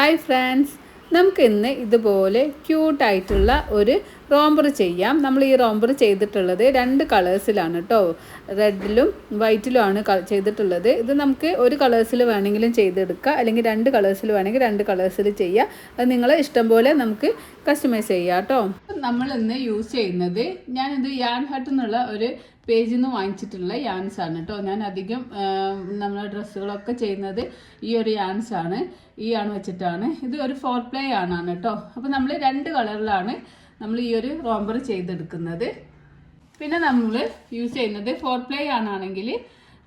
Hi friends, നമുക്കിന്ന് ഇതുപോലെ ക്യൂട്ടായിട്ടുള്ള ഒരു റോംബർ ചെയ്യാം. നമ്മൾ ഈ റോംബർ ചെയ്തിട്ടുള്ളത് 2 കളേഴ്സിലാണ് കേട്ടോ. റെഡിലും വൈറ്റിലുമാണ് ചെയ്തിട്ടുള്ളത്. ഇത് നമുക്ക് ഒരു കളേഴ്സിൽ വേണമെങ്കിലും ചെയ്തെടുക്കുക, അല്ലെങ്കിൽ 2 കളേഴ്സിൽ വേണമെങ്കിൽ 2 കളേഴ്സിൽ ചെയ്യാം. അത് നിങ്ങളെ ഇഷ്ടം പോലെ നമുക്ക് കസ്റ്റമൈസ് ചെയ്യാം കേട്ടോ. നമ്മൾ ഇന്ന് യൂസ് ചെയ്യുന്നത് ഞാനിത് യാൺ ഹട്ട് എന്നുള്ള ഒരു പേജിൽ നിന്ന് വാങ്ങിച്ചിട്ടുള്ള യാൻസ് ആണ് കേട്ടോ. ഞാൻ അധികം നമ്മളെ ഡ്രസ്സുകളൊക്കെ ചെയ്യുന്നത് ഈ ഒരു യാൻസ് ആണ്. ഈ യാൺ വെച്ചിട്ടാണ്. ഇത് ഒരു 4 പ്ലേ ആണ് കേട്ടോ. അപ്പോൾ നമ്മൾ 2 കളറിലാണ് നമ്മൾ ഈ ഒരു റോംബർ ചെയ്തെടുക്കുന്നത്. പിന്നെ നമ്മൾ യൂസ് ചെയ്യുന്നത് 4 പ്ലേ ആണെങ്കിൽ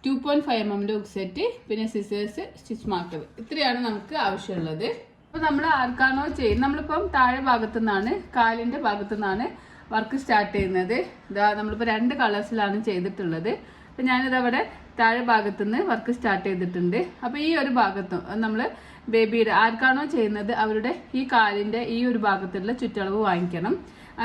2.5 mm ഹുക്ക് സെറ്റ്, പിന്നെ സിസേഴ്സ്, സ്റ്റിച്ച് മാർക്കർ, ഇത്രയാണ് നമുക്ക് ആവശ്യമുള്ളത്. അപ്പോൾ നമ്മൾ ആർക്കാണോ ചെയ്യുന്നത്, നമ്മളിപ്പം താഴെ ഭാഗത്തു നിന്നാണ്, കാലിൻ്റെ ഭാഗത്തു നിന്നാണ് വർക്ക് സ്റ്റാർട്ട് ചെയ്യുന്നത്. ഇതാ നമ്മളിപ്പോൾ 2 കളേഴ്സിലാണ് ചെയ്തിട്ടുള്ളത്. അപ്പോൾ ഞാനിതവിടെ താഴെ ഭാഗത്തുനിന്ന് വർക്ക് സ്റ്റാർട്ട് ചെയ്തിട്ടുണ്ട്. അപ്പോൾ ഈ ഒരു ഭാഗത്തും നമ്മൾ ബേബിയുടെ ആർക്കാണോ ചെയ്യുന്നത് അവരുടെ ഈ കാലിൻ്റെ ഈ ഒരു ഭാഗത്തുള്ള ചുറ്റളവ് വാങ്ങിക്കണം.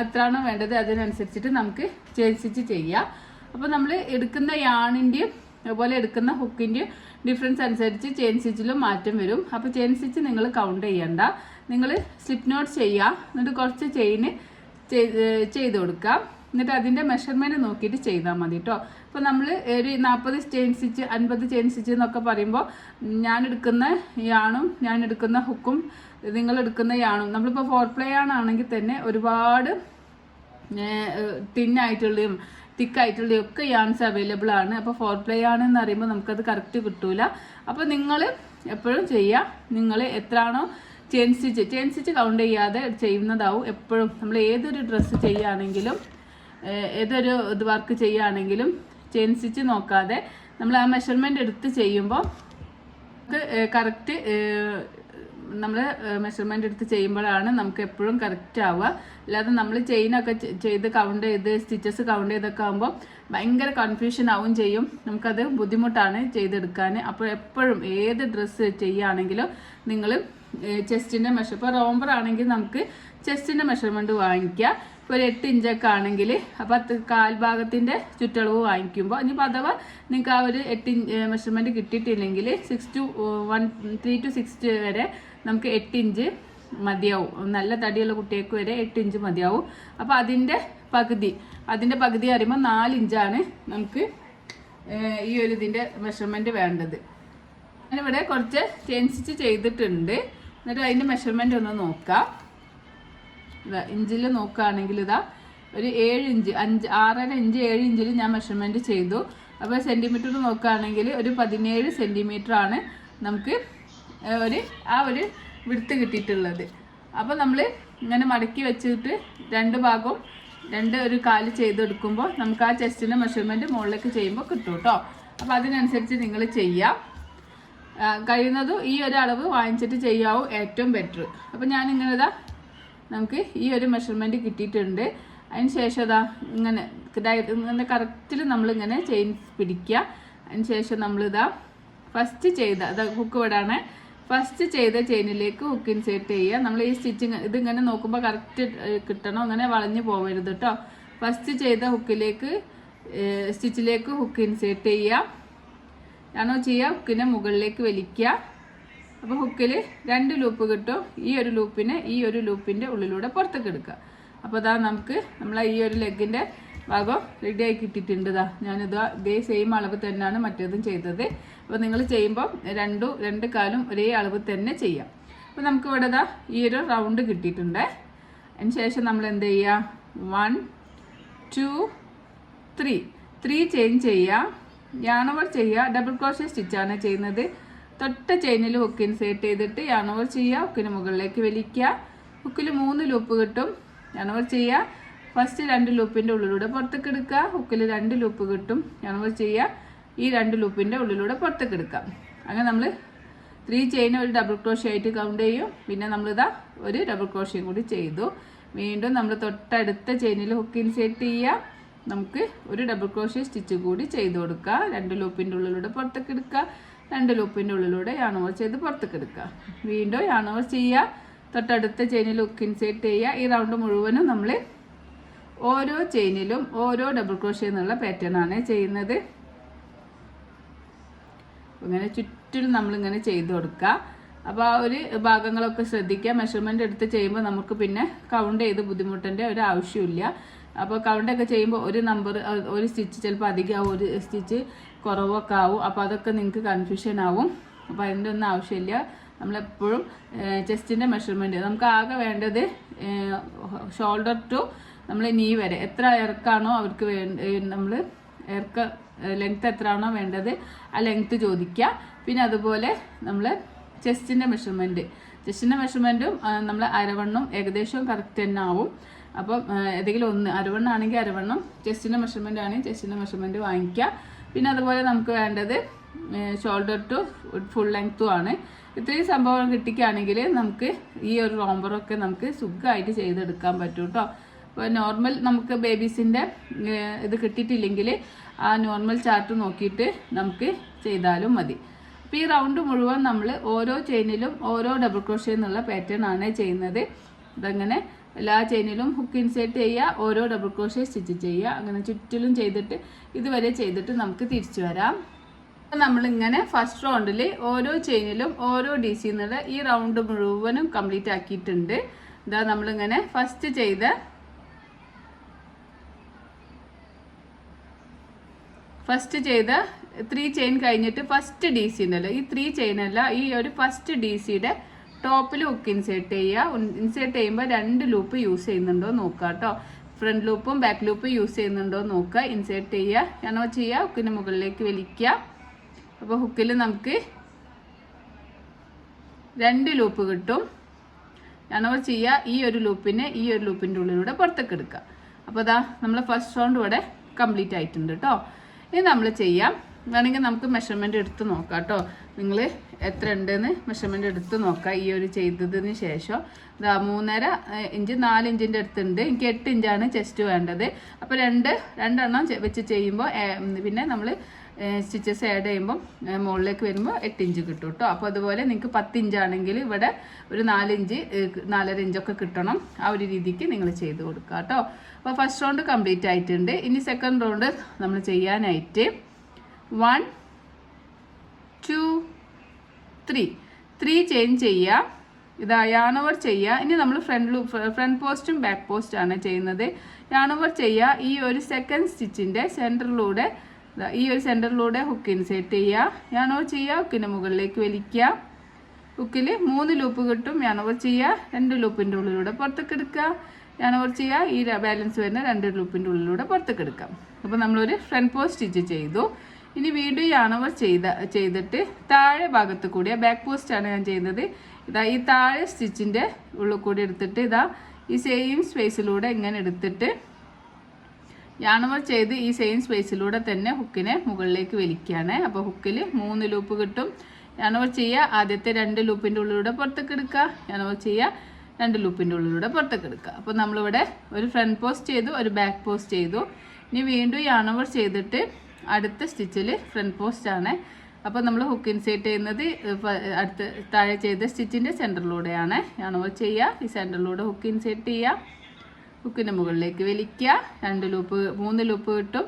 എത്രയാണോ വേണ്ടത് അതിനനുസരിച്ചിട്ട് നമുക്ക് ചെയിൻ സ്റ്റിച്ച് ചെയ്യാം. അപ്പോൾ നമ്മൾ എടുക്കുന്ന യാണിൻ്റെയും അതുപോലെ എടുക്കുന്ന ഹുക്കിൻ്റെയും ഡിഫറൻസ് അനുസരിച്ച് ചെയിൻ സ്റ്റിച്ചിലും മാറ്റം വരും. അപ്പോൾ ചെയിൻ സ്റ്റിച്ച് നിങ്ങൾ കൗണ്ട് ചെയ്യണ്ട, നിങ്ങൾ സ്ലിപ്പ് നോട്ട് ചെയ്യുക. എന്നിട്ട് കുറച്ച് ചെയിന് ചെയ്ത് കൊടുക്കാം. എന്നിട്ട് അതിൻ്റെ മെഷർമെൻറ്റ് നോക്കിയിട്ട് ചെയ്താൽ മതി കേട്ടോ. അപ്പോൾ നമ്മൾ ഒരു 40 ചെയിൻ സ്റ്റിച്ച് 50 ചെയിൻ സ്റ്റിച്ച് എന്നൊക്കെ പറയുമ്പോൾ ഞാൻ എടുക്കുന്ന യാണും ഞാൻ എടുക്കുന്ന ഹുക്കും നിങ്ങൾ എടുക്കുന്ന യാണും, നമ്മളിപ്പോൾ 4 പ്ലേ ആണെങ്കിൽ തന്നെ ഒരുപാട് തിന്നായിട്ടുള്ളതും തിക്കായിട്ടുള്ളതും ഒക്കെ യാൺസ് അവൈലബിൾ ആണ്. അപ്പോൾ 4 പ്ലേ ആണെന്ന് പറയുമ്പോൾ നമുക്കത് കറക്റ്റ് കിട്ടൂല. അപ്പോൾ നിങ്ങൾ എപ്പോഴും ചെയ്യുക, നിങ്ങൾ എത്രയാണോ ചെയിൻ സ്റ്റിച്ച് കൗണ്ട് ചെയ്യാതെ ചെയ്യുന്നതാവും എപ്പോഴും. നമ്മൾ ഏതൊരു ഡ്രസ്സ് ചെയ്യുകയാണെങ്കിലും ഏതൊരു വർക്ക് ചെയ്യുകയാണെങ്കിലും ചെയിൻ സ്റ്റിച്ച് നോക്കാതെ നമ്മൾ ആ മെഷർമെൻ്റ് എടുത്ത് ചെയ്യുമ്പോൾ നമുക്ക് കറക്റ്റ് നമ്മൾ മെഷർമെൻ്റ് എടുത്ത് ചെയ്യുമ്പോഴാണ് നമുക്ക് എപ്പോഴും കറക്റ്റ് ആവുക. അല്ലാതെ നമ്മൾ ചെയിനൊക്കെ ചെയ്ത് കൗണ്ട് ചെയ്ത് സ്റ്റിച്ചസ് കൗണ്ട് ചെയ്തൊക്കെ ആകുമ്പോൾ ഭയങ്കര കൺഫ്യൂഷൻ ആവും ചെയ്യും. നമുക്കത് ബുദ്ധിമുട്ടാണ് ചെയ്തെടുക്കാൻ. അപ്പോൾ എപ്പോഴും ഏത് ഡ്രസ്സ് ചെയ്യുകയാണെങ്കിലും നിങ്ങൾ ചെസ്റ്റിൻ്റെ ഇപ്പോൾ റോംബർ ആണെങ്കിൽ നമുക്ക് ചെസ്റ്റിൻ്റെ മെഷർമെൻറ്റ് വാങ്ങിക്കുക. ഇപ്പോൾ ഒരു 8 ഇഞ്ചൊക്കെ ആണെങ്കിൽ അപ്പോൾ കാൽഭാഗത്തിൻ്റെ ചുറ്റളവ് വാങ്ങിക്കുമ്പോൾ ഇനിയിപ്പോൾ അഥവാ നിങ്ങൾക്ക് ആ ഒരു 8 ഇഞ്ച് മെഷർമെൻറ്റ് കിട്ടിയിട്ടില്ലെങ്കിൽ 3 to 6 വരെ നമുക്ക് 8 ഇഞ്ച് മതിയാവും. നല്ല തടിയുള്ള കുട്ടികൾക്ക് വരെ 8 ഇഞ്ച് മതിയാവും. അപ്പോൾ അതിൻ്റെ പകുതി അറിയുമ്പോൾ 4 ഇഞ്ചാണ് നമുക്ക് ഈ ഒരു ഇതിൻ്റെ മെഷർമെൻറ്റ് വേണ്ടത്. ഞാനിവിടെ കുറച്ച് ചെയിൻ സ്റ്റിച്ച് ചെയ്തിട്ടുണ്ട്. എന്നിട്ട് അതിൻ്റെ മെഷർമെൻറ്റ് ഒന്ന് നോക്കാം. ഇതാ ഇഞ്ചിൽ നോക്കുകയാണെങ്കിൽ ഇതാ ഒരു 7 ഇഞ്ച് 6.5 ഇഞ്ച് 7 ഇഞ്ചിൽ ഞാൻ മെഷർമെൻറ്റ് ചെയ്തു. അപ്പോൾ സെൻറ്റിമീറ്റർ നോക്കുകയാണെങ്കിൽ ഒരു 17 സെൻറ്റിമീറ്ററാണ് നമുക്ക് ആ ഒരു വിടുത്ത് കിട്ടിയിട്ടുള്ളത്. അപ്പോൾ നമ്മൾ ഇങ്ങനെ മടക്കി വെച്ചിട്ട് 2 ഭാഗവും ഒരു കാല് ചെയ്തെടുക്കുമ്പോൾ നമുക്ക് ആ ചെസ്റ്റിൻ്റെ മെഷർമെൻറ്റ് മുകളിലേക്ക് ചെയ്യുമ്പോൾ കിട്ടും കേട്ടോ. അപ്പോൾ അതിനനുസരിച്ച് നിങ്ങൾ ചെയ്യാം. കഴിയുന്നതും ഈ ഒരു അളവ് വാങ്ങിച്ചിട്ട് ചെയ്യാവും ഏറ്റവും ബെറ്റർ. അപ്പോൾ ഞാനിങ്ങനെ നമുക്ക് ഈ ഒരു മെഷർമെൻറ്റ് കിട്ടിയിട്ടുണ്ട്. അതിന് ശേഷം ഇങ്ങനെ കറക്റ്റിൽ നമ്മളിങ്ങനെ ചെയിൻ പിടിക്കുക. അതിന് ശേഷം നമ്മളിതാ ഫസ്റ്റ് ചെയ്ത ഹുക്ക് വിടാണ്. ഫസ്റ്റ് ചെയ്ത ചെയിനിലേക്ക് ഹുക്ക് ഇൻസേർട്ട് ചെയ്യുക. നമ്മൾ ഈ സ്റ്റിച്ചിങ് ഇതിങ്ങനെ നോക്കുമ്പോൾ കറക്റ്റ് കിട്ടണം, അങ്ങനെ വളഞ്ഞു പോകരുത് കേട്ടോ. ഫസ്റ്റ് ചെയ്ത സ്റ്റിച്ചിലേക്ക് ഹുക്ക് ഇൻസേർട്ട് ചെയ്യുക. ഹുക്കിനെ മുകളിലേക്ക് വലിക്കുക. അപ്പോൾ ഹുക്കിൽ 2 ലൂപ്പ് കിട്ടും. ഈ ഒരു ലൂപ്പിൻ്റെ ഉള്ളിലൂടെ പുറത്തേക്ക് എടുക്കുക. അപ്പോൾ നമ്മൾ ഈ ഒരു ലെഗിൻ്റെ ഭാഗം റെഡിയായി കിട്ടിയിട്ടുണ്ട്. ഇതേ സെയിം അളവ് തന്നെയാണ് മറ്റേതും ചെയ്തത്. അപ്പോൾ നിങ്ങൾ ചെയ്യുമ്പോൾ 2 കാലും ഒരേ അളവ് തന്നെ ചെയ്യാം. അപ്പോൾ നമുക്ക് ഇവിടെ ഈ ഒരു റൗണ്ട് കിട്ടിയിട്ടുണ്ട്. അതിന് ശേഷം നമ്മൾ എന്ത് ചെയ്യുക, 1 2 3 ചെയിൻ ചെയ്യുക. യാൺ ഓവർ ചെയ്യുക. ഡബിൾ ക്രോഷ്യ സ്റ്റിച്ചാണ് ചെയ്യുന്നത്. തൊട്ട ചെയിനിൽ ഹുക്ക് ഇൻസേർട്ട് ചെയ്തിട്ട് യാൺ ഓവർ ചെയ്യുക. ഹുക്കിന് മുകളിലേക്ക് വലിക്കുക. ഹുക്കിൽ 3 ലൂപ്പ് കിട്ടും. യാൺ ഓവർ ചെയ്യുക. ഫസ്റ്റ് 2 ലൂപ്പിൻ്റെ ഉള്ളിലൂടെ പുറത്തേക്ക് എടുക്കുക. ഹുക്കിൽ 2 ലൂപ്പ് കിട്ടും. യാൺ ഓവർ ചെയ്യുക. ഈ 2 ലൂപ്പിൻ്റെ ഉള്ളിലൂടെ പുറത്തേക്ക് എടുക്കാം. അങ്ങനെ നമ്മൾ 3 ചെയിൻ ഒരു ഡബിൾ ക്രോഷ്യ ആയിട്ട് കൗണ്ട് ചെയ്യും. പിന്നെ നമ്മളിതാ ഒരു ഡബിൾ ക്രോഷ്യയും കൂടി ചെയ്തു. വീണ്ടും നമ്മൾ തൊട്ടടുത്ത ചെയിനിൽ ഹുക്ക് ഇൻസേർട്ട് ചെയ്യുക. നമുക്ക് ഒരു ഡബിൾ ക്രോഷ്യ സ്റ്റിച്ച് കൂടി ചെയ്ത് കൊടുക്കുക. 2 ലൂപ്പിൻ്റെ ഉള്ളിലൂടെ പുറത്തേക്ക് എടുക്കുക. 2 ലൂപ്പിൻ്റെ ഉള്ളിലൂടെ യാൺ ഓവർ ചെയ്ത് പുറത്തേക്ക് എടുക്കുക. വീണ്ടും യാൺ ഓവർ ചെയ്യുക. തൊട്ടടുത്ത ചെയിനിൽ ഹുക്ക് ഇൻസേർട്ട് ചെയ്യുക. ഈ റൗണ്ട് മുഴുവനും നമ്മൾ ഓരോ ചെയിനിലും ഓരോ ഡബിൾ ക്രോഷ്യ എന്നുള്ള പാറ്റേൺ ആണ് ചെയ്യുന്നത്. ഇങ്ങനെ ചുറ്റിലും നമ്മളിങ്ങനെ ചെയ്ത് കൊടുക്കുക. അപ്പോൾ ആ ഒരു ഭാഗങ്ങളൊക്കെ ശ്രദ്ധിക്കുക. മെഷർമെൻ്റ് എടുത്ത് ചെയ്യുമ്പോൾ നമുക്ക് പിന്നെ കൗണ്ട് ചെയ്ത് ബുദ്ധിമുട്ടേണ്ട ഒരു ആവശ്യമില്ല. അപ്പോൾ കൗണ്ടൊക്കെ ചെയ്യുമ്പോൾ ഒരു നമ്പർ ഒരു സ്റ്റിച്ച് ചിലപ്പോൾ അധികമാവും, ഒരു സ്റ്റിച്ച് കുറവൊക്കെ ആവും. അപ്പോൾ അതൊക്കെ നിങ്ങൾക്ക് കൺഫ്യൂഷൻ ആവും. അപ്പോൾ അതിൻ്റെ ഒന്നും ആവശ്യമില്ല. നമ്മളെപ്പോഴും ചെസ്റ്റിൻ്റെ മെഷർമെൻറ്റ് നമുക്ക് ആകെ വേണ്ടത് ഷോൾഡർ ടു നമ്മൾ നീ വരെ എത്ര ഇറക്കാണോ അവർക്ക് നമ്മൾ ലെങ്ത്ത് എത്രയാണോ വേണ്ടത് ആ ലെങ്ത്ത് ചോദിക്കുക. പിന്നെ അതുപോലെ നമ്മൾ ചെസ്റ്റിൻ്റെ മെഷർമെൻറ്റും നമ്മൾ അരവണ്ണും ഏകദേശം കറക്റ്റ് തന്നെ ആവും. അപ്പം ഏതെങ്കിലും ഒന്ന് അരവണ്ണാണെങ്കിൽ അരവണ്ണം, ചെസ്റ്റിൻ്റെ മെഷർമെൻ്റ് ആണെങ്കിൽ ചെസ്റ്റിൻ്റെ മെഷർമെൻറ്റ് വാങ്ങിക്കുക. പിന്നെ അതുപോലെ നമുക്ക് വേണ്ടത് ഷോൾഡർ ടു ഫുൾ ലെങ്ത്തും ആണ്. ഇത്രയും സംഭവം കിട്ടിക്കുകയാണെങ്കിൽ നമുക്ക് ഈ ഒരു റോംബറൊക്കെ നമുക്ക് സുഖമായിട്ട് ചെയ്തെടുക്കാൻ പറ്റും കേട്ടോ. അപ്പോൾ നോർമൽ നമുക്ക് ബേബീസിൻ്റെ ഇത് കിട്ടിയിട്ടില്ലെങ്കിൽ ആ നോർമൽ ചാർട്ട് നോക്കിയിട്ട് നമുക്ക് ചെയ്താലും മതി. അപ്പോൾ ഈ റൗണ്ട് മുഴുവൻ നമ്മൾ ഓരോ ചെയിനിലും ഓരോ ഡബിൾ ക്രോഷ്യ എന്നുള്ള പാറ്റേൺ ആണ് ചെയ്യുന്നത്. ഇതങ്ങനെ എല്ലാ ചെയിനിലും ഹുക്ക് ഇൻസേർട്ട് ചെയ്യുക, ഓരോ ഡബിൾ ക്രോഷ്യ സ്റ്റിച്ച് ചെയ്യുക. അങ്ങനെ ചുറ്റിലും ചെയ്തിട്ട് ഇതുവരെ ചെയ്തിട്ട് നമുക്ക് തിരിച്ചു വരാം. നമ്മളിങ്ങനെ ഫസ്റ്റ് റൗണ്ടിൽ ഓരോ ചെയിനിലും ഓരോ DC എന്നുള്ള ഈ റൗണ്ട് മുഴുവനും കംപ്ലീറ്റ് ആക്കിയിട്ടുണ്ട്. ഇതാ നമ്മളിങ്ങനെ ഫസ്റ്റ് ചെയ്ത 3 ചെയിൻ കഴിഞ്ഞിട്ട് ഫസ്റ്റ് DC ഉണ്ടല്ലോ, ഈ 3 ചെയിനല്ല, ഈ ഒരു ഫസ്റ്റ് DCയുടെ ടോപ്പിൽ ഹുക്ക് ഇൻസേർട്ട് ചെയ്യുക. ഇൻസേർട്ട് ചെയ്യുമ്പോൾ 2 ലൂപ്പ് യൂസ് ചെയ്യുന്നുണ്ടോ നോക്കുക കേട്ടോ. ഫ്രണ്ട് ലൂപ്പും ബാക്ക് ലൂപ്പും യൂസ് ചെയ്യുന്നുണ്ടോ നോക്കുക. ഇൻസേർട്ട് ചെയ്യുക, ആണോ ചെയ്യുക, ഹുക്കിന് മുകളിലേക്ക് വലിക്കുക. അപ്പോൾ ഹുക്കിൽ നമുക്ക് 2 ലൂപ്പ് കിട്ടും. ആണോ ചെയ്യുക, ഈ ഒരു ലൂപ്പിനെ ഈ ഒരു ലൂപ്പിൻ്റെ ഉള്ളിലൂടെ പുറത്തേക്ക് എടുക്കുക. അപ്പോൾ അതാ നമ്മൾ ഫസ്റ്റ് റൗണ്ട് ഇവിടെ കംപ്ലീറ്റ് ആയിട്ടുണ്ട് കേട്ടോ. ഇനി നമ്മൾ ചെയ്യാം, വേണമെങ്കിൽ നമുക്ക് മെഷർമെൻറ്റ് എടുത്ത് നോക്കാം കേട്ടോ. നിങ്ങൾ എത്ര ഉണ്ടെന്ന് മെഷർമെൻറ്റ് എടുത്ത് നോക്കാം. ഈ ഒരു ചെയ്തതിന് ശേഷം ഇതാ 3.5 ഇഞ്ച് 4 ഇഞ്ചിൻ്റെ അടുത്തുണ്ട്. എനിക്ക് 8 ഇഞ്ചാണ് ചെസ്റ്റ് വേണ്ടത്. അപ്പോൾ രണ്ടെണ്ണം വെച്ച് ചെയ്യുമ്പോൾ പിന്നെ നമ്മൾ സ്റ്റിച്ചസ് ആഡ് ചെയ്യുമ്പോൾ മുകളിലേക്ക് വരുമ്പോൾ 8 ഇഞ്ച് കിട്ടും കേട്ടോ. അപ്പോൾ അതുപോലെ നിങ്ങൾക്ക് 10 ഇഞ്ചാണെങ്കിൽ ഇവിടെ ഒരു 4 ഇഞ്ച് 4.5 ഇഞ്ചൊക്കെ കിട്ടണം. ആ ഒരു രീതിക്ക് നിങ്ങൾ ചെയ്ത് കൊടുക്കുക കേട്ടോ. അപ്പോൾ ഫസ്റ്റ് റൗണ്ട് കംപ്ലീറ്റ് ആയിട്ടുണ്ട്. ഇനി സെക്കൻഡ് റൗണ്ട് നമ്മൾ ചെയ്യാനായിട്ട് 1 2 3 ചെയിൻ ചെയ്യുക. ഇതാ yarn over ചെയ്യുക. ഇനി നമ്മൾ ഫ്രണ്ട് പോസ്റ്റും ബാക്ക് പോസ്റ്റാണ് ചെയ്യുന്നത്. yarn over ചെയ്യുക. ഈ ഒരു സെക്കൻഡ് സ്റ്റിച്ചിൻ്റെ സെൻറ്ററിലൂടെ ഹുക്ക് ഇൻസേർട്ട് ചെയ്യുക. yarn over ചെയ്യുക, ഹുക്കിൻ്റെ മുകളിലേക്ക് വലിക്കുക. ഹുക്കിൽ 3 ലൂപ്പ് കിട്ടും. yarn over ചെയ്യുക, 2 ലൂപ്പിൻ്റെ ഉള്ളിലൂടെ പുറത്തേക്ക് എടുക്കുക. yarn over ചെയ്യുക, ഈ ബാലൻസ് വരുന്ന 2 ലൂപ്പിൻ്റെ ഉള്ളിലൂടെ പുറത്തേക്ക് എടുക്കാം. അപ്പോൾ നമ്മളൊരു ഫ്രണ്ട് പോസ്റ്റ് സ്റ്റിച്ച് ചെയ്തു. ഇനി വീണ്ടും yarn over ചെയ്തിട്ട് താഴെ ഭാഗത്ത് കൂടിയ ബാക്ക് പോസ്റ്റാണ് ഞാൻ ചെയ്യുന്നത്. ഇതാ ഈ താഴെ സ്റ്റിച്ചിൻ്റെ ഉള്ളിൽ കൂടി എടുത്തിട്ട് ഇതാ ഈ സെയിം സ്പേസിലൂടെ ഇങ്ങനെ എടുത്തിട്ട് yarn over ചെയ്ത് ഈ സെയിം സ്പേസിലൂടെ തന്നെ ഹുക്കിനെ മുകളിലേക്ക് വലിക്കുകയാണ്. അപ്പോൾ ഹുക്കിൽ 3 ലൂപ്പ് കിട്ടും. yarn over ചെയ്യുക, ആദ്യത്തെ 2 ലൂപ്പിൻ്റെ ഉള്ളിലൂടെ പുറത്തേക്ക് എടുക്കുക. yarn over ചെയ്യുക, 2 ലൂപ്പിൻ്റെ ഉള്ളിലൂടെ പുറത്തേക്ക് എടുക്കുക. അപ്പോൾ നമ്മളിവിടെ ഒരു ഫ്രണ്ട് പോസ്റ്റ് ചെയ്തു, ഒരു ബാക്ക് പോസ്റ്റ് ചെയ്തു. ഇനി വീണ്ടും yarn over ചെയ്തിട്ട് അടുത്ത സ്റ്റിച്ചിൽ ഫ്രണ്ട് പോസ്റ്റാണ്. അപ്പോൾ നമ്മൾ ഹുക്ക് ഇൻസേർട്ട് ചെയ്യുന്നത് അടുത്ത് താഴെ ചെയ്ത സ്റ്റിച്ചിൻ്റെ സെൻറ്ററിലൂടെയാണ്. yarn over ചെയ്യുക, ഈ സെൻറ്ററിലൂടെ ഹുക്ക് ഇൻസേർട്ട് ചെയ്യുക, ഹുക്കിൻ്റെ മുകളിലേക്ക് വലിക്കുക. 3 ലൂപ്പ് കിട്ടും.